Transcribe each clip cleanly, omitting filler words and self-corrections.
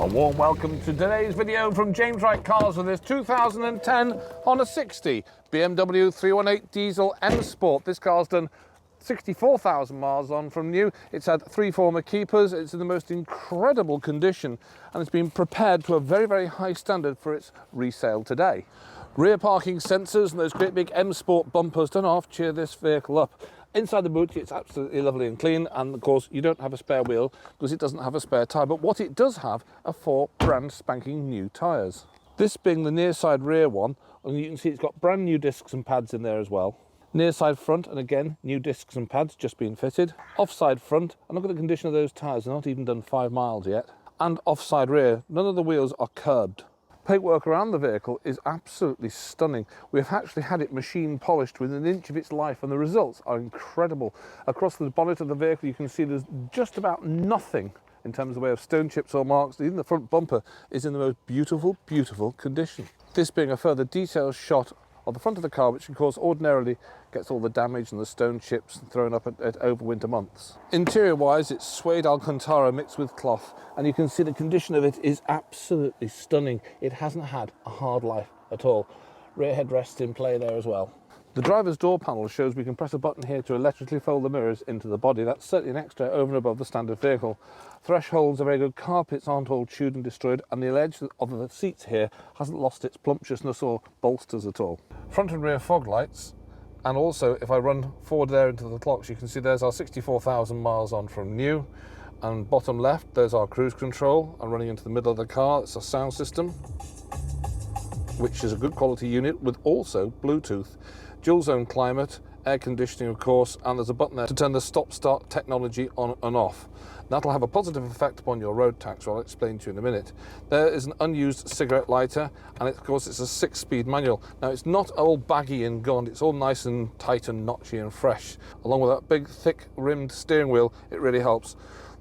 A warm welcome to today's video from James Wright Cars with this 2010 Honda 60 BMW 318 Diesel M Sport. This car's done 64,000 miles on from new. It's had 3 former keepers. It's in the most incredible condition and it's been prepared to a very, very high standard for its resale today. Rear parking sensors and those great big M Sport bumpers don't half cheer this vehicle up. Inside the boot, it's absolutely lovely and clean, and of course you don't have a spare wheel because it doesn't have a spare tyre, but what it does have are 4 brand spanking new tyres. This being the near side rear one, and you can see it's got brand new discs and pads in there as well. Near side front, and again, new discs and pads just being fitted. Offside front, and look at the condition of those tyres, they're not even done 5 miles yet. And offside rear, none of the wheels are curbed. Paintwork around the vehicle is absolutely stunning. We've actually had it machine polished within an inch of its life and the results are incredible. Across the bonnet of the vehicle you can see there's just about nothing in terms of the way of stone chips or marks. Even the front bumper is in the most beautiful, beautiful condition. This being a further detailed shot of the front of the car, which of course ordinarily gets all the damage and the stone chips thrown up at over winter months. Interior wise, it's suede Alcantara mixed with cloth, and you can see the condition of it is absolutely stunning. It hasn't had a hard life at all. Rear headrest in play there as well. The driver's door panel shows we can press a button here to electrically fold the mirrors into the body. That's certainly an extra over and above the standard vehicle. Thresholds are very good, carpets aren't all chewed and destroyed, and the edge of the seats here hasn't lost its plumptiousness or bolsters at all. Front and rear fog lights, and also if I run forward there into the clocks, you can see there's our 64,000 miles on from new, and bottom left there's our cruise control, and running into the middle of the car it's a sound system, which is a good quality unit with also Bluetooth. Dual zone climate, air conditioning of course, and there's a button there to turn the stop-start technology on and off. That'll have a positive effect upon your road tax, I'll explain to you in a minute. There is an unused cigarette lighter, and of course it's a 6-speed manual. Now it's not all baggy and gone, it's all nice and tight and notchy and fresh. Along with that big thick rimmed steering wheel, it really helps.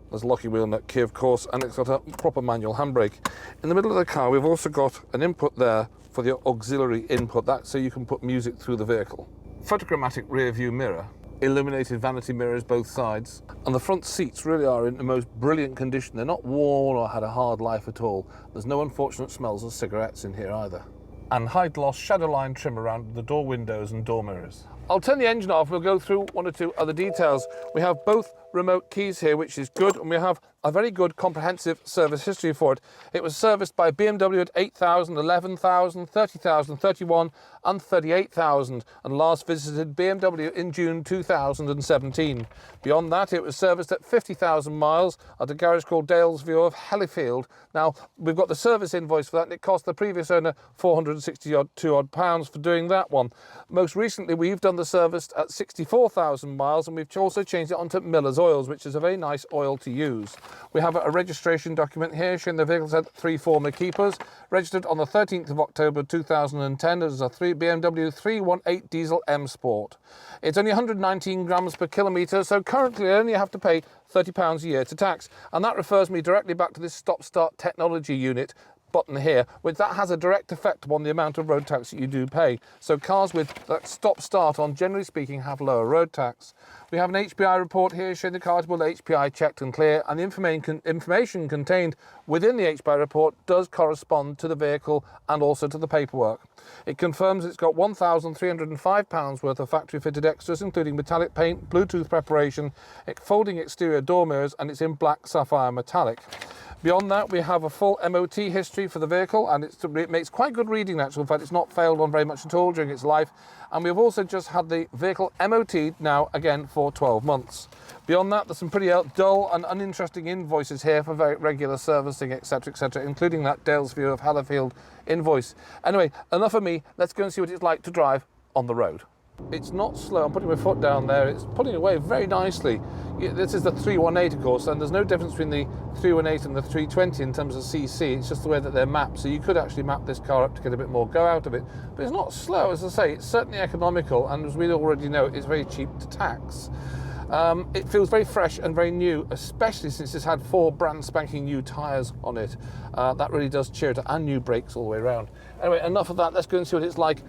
There's a locking wheel nut key of course, and it's got a proper manual handbrake. In the middle of the car we've also got an input there for the auxiliary input, that so you can put music through the vehicle. Photogrammatic rear view mirror, illuminated vanity mirrors both sides, and the front seats really are in the most brilliant condition. They're not worn or had a hard life at all. There's no unfortunate smells of cigarettes in here either. And high gloss shadow line trim around the door windows and door mirrors. I'll turn the engine off, we'll go through 1 or 2 other details. We have both remote keys here, which is good, and we have a very good comprehensive service history for it. It was serviced by BMW at 8,000, 11,000, 30,000, 31 and 38,000, and last visited BMW in June 2017. Beyond that, it was serviced at 50,000 miles at a garage called Dalesview of Hellifield. Now, we've got the service invoice for that, and it cost the previous owner £462 pounds for doing that one. Most recently, we've done the service at 64,000 miles, and we've also changed it onto Miller's Oils, which is a very nice oil to use. We have a registration document here showing the vehicle's had 3 former keepers, registered on the 13th of October 2010 as a BMW 318 Diesel M Sport. It's only 119 grams per kilometre, so currently I only have to pay £30 a year to tax, and that refers me directly back to this stop-start technology unit button here, which that has a direct effect upon the amount of road tax that you do pay. So cars with that stop-start on, generally speaking, have lower road tax. We have an HPI report here showing the car to be HPI checked and clear, and the information contained within the HPI report does correspond to the vehicle and also to the paperwork. It confirms it's got £1,305 worth of factory fitted extras, including metallic paint, Bluetooth preparation, folding exterior door mirrors, and it's in black sapphire metallic. Beyond that, we have a full MOT history for the vehicle, and it makes quite good reading actually. In fact, it's not failed on very much at all during its life. And we've also just had the vehicle MOT'd now again for 12 months. Beyond that, there's some pretty dull and uninteresting invoices here for very regular servicing, etc., including that Dalesview of Hellifield invoice. Anyway, enough of me. Let's go and see what it's like to drive on the road. It's not slow. I'm putting my foot down there. It's pulling away very nicely. This is the 318, of course, and there's no difference between the 318 and the 320 in terms of CC. It's just the way that they're mapped. So you could actually map this car up to get a bit more go out of it. But it's not slow, as I say. It's certainly economical, and as we already know, it's very cheap to tax. It feels very fresh and very new, especially since it's had 4 brand spanking new tyres on it. That really does cheer it, and new brakes all the way around. Anyway, enough of that. Let's go and see what it's like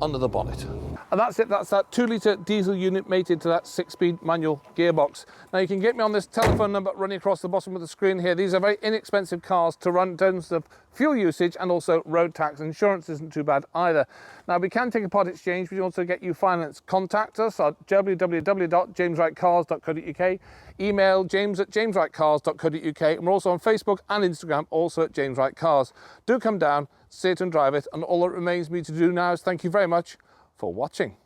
under the bonnet. And that's it, that's that 2-litre diesel unit mated to that 6-speed manual gearbox. Now you can get me on this telephone number running across the bottom of the screen here. These are very inexpensive cars to run in terms of fuel usage and also road tax. Insurance isn't too bad either. Now we can take a part exchange, we can also get you finance. Contact us at www.jameswrightcars.co.uk, email james@jameswrightcars.co.uk, and we're also on Facebook and Instagram, also at James Wright Cars. Do come down, see it and drive it, and all that remains me to do now is thank you very much for watching.